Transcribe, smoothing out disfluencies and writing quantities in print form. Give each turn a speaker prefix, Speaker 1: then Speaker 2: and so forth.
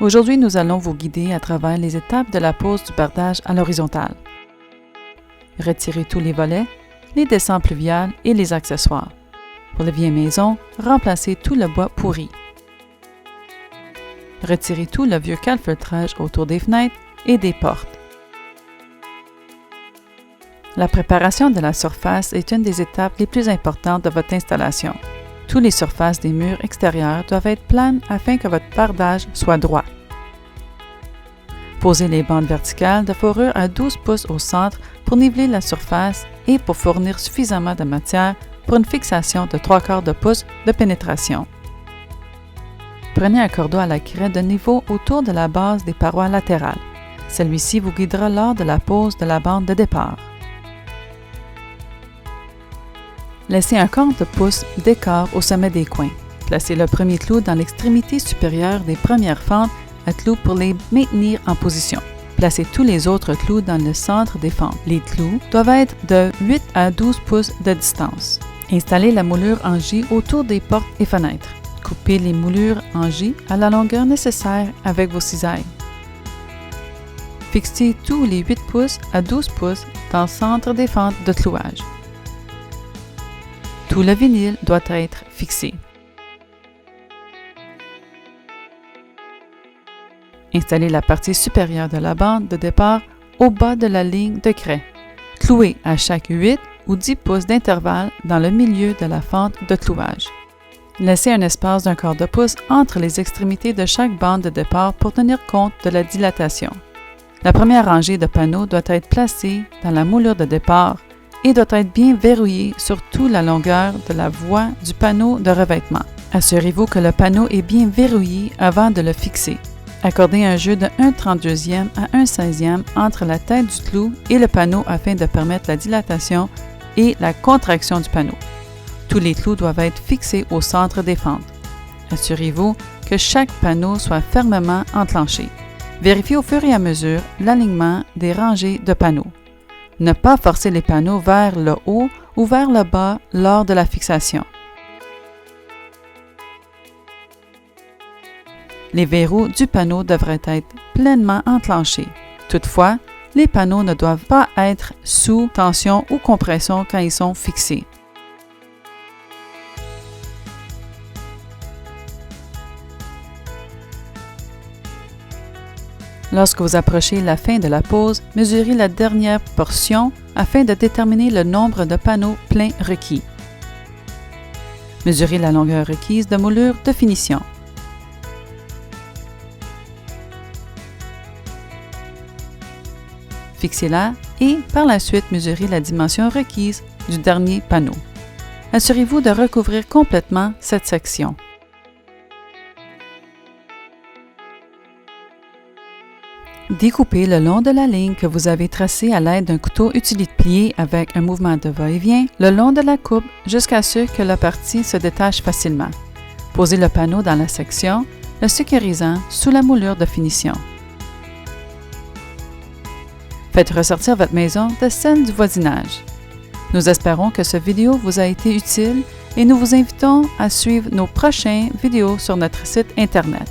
Speaker 1: Aujourd'hui, nous allons vous guider à travers les étapes de la pose du bardage à l'horizontale. Retirez tous les volets, les dessins pluviales et les accessoires. Pour les vieilles maisons, remplacez tout le bois pourri. Retirez tout le vieux calfeutrage autour des fenêtres et des portes. La préparation de la surface est une des étapes les plus importantes de votre installation. Toutes les surfaces des murs extérieurs doivent être planes afin que votre bardage soit droit. Posez les bandes verticales de fourrure à 12 pouces au centre pour niveler la surface et pour fournir suffisamment de matière pour une fixation de 3/4 de pouce de pénétration. Prenez un cordeau à la craie de niveau autour de la base des parois latérales. Celui-ci vous guidera lors de la pose de la bande de départ. Laissez un quart de pouce d'écart au sommet des coins. Placez le premier clou dans l'extrémité supérieure des premières fentes à clous pour les maintenir en position. Placez tous les autres clous dans le centre des fentes. Les clous doivent être de 8 à 12 pouces de distance. Installez la moulure en J autour des portes et fenêtres. Coupez les moulures en J à la longueur nécessaire avec vos cisailles. Fixez tous les 8 pouces à 12 pouces dans le centre des fentes de clouage. Tout le vinyle doit être fixé. Installez la partie supérieure de la bande de départ au bas de la ligne de craie. Clouez à chaque 8 ou 10 pouces d'intervalle dans le milieu de la fente de clouage. Laissez un espace d'1/4 de pouce entre les extrémités de chaque bande de départ pour tenir compte de la dilatation. La première rangée de panneaux doit être placée dans la moulure de départ et doit être bien verrouillée sur toute la longueur de la voie du panneau de revêtement. Assurez-vous que le panneau est bien verrouillé avant de le fixer. Accordez un jeu de 1/32e à 1/16e entre la tête du clou et le panneau afin de permettre la dilatation et la contraction du panneau. Tous les clous doivent être fixés au centre des fentes. Assurez-vous que chaque panneau soit fermement enclenché. Vérifiez au fur et à mesure l'alignement des rangées de panneaux. Ne pas forcer les panneaux vers le haut ou vers le bas lors de la fixation. Les verrous du panneau devraient être pleinement enclenchés. Toutefois, les panneaux ne doivent pas être sous tension ou compression quand ils sont fixés. Lorsque vous approchez la fin de la pose, mesurez la dernière portion afin de déterminer le nombre de panneaux pleins requis. Mesurez la longueur requise de moulure de finition. Fixez-la et, par la suite, mesurez la dimension requise du dernier panneau. Assurez-vous de recouvrir complètement cette section. Découpez le long de la ligne que vous avez tracée à l'aide d'un couteau utilité-plié avec un mouvement de va-et-vient le long de la coupe jusqu'à ce que la partie se détache facilement. Posez le panneau dans la section, le sécurisant sous la moulure de finition. Faites ressortir votre maison de celle du voisinage. Nous espérons que cette vidéo vous a été utile et nous vous invitons à suivre nos prochaines vidéos sur notre site Internet.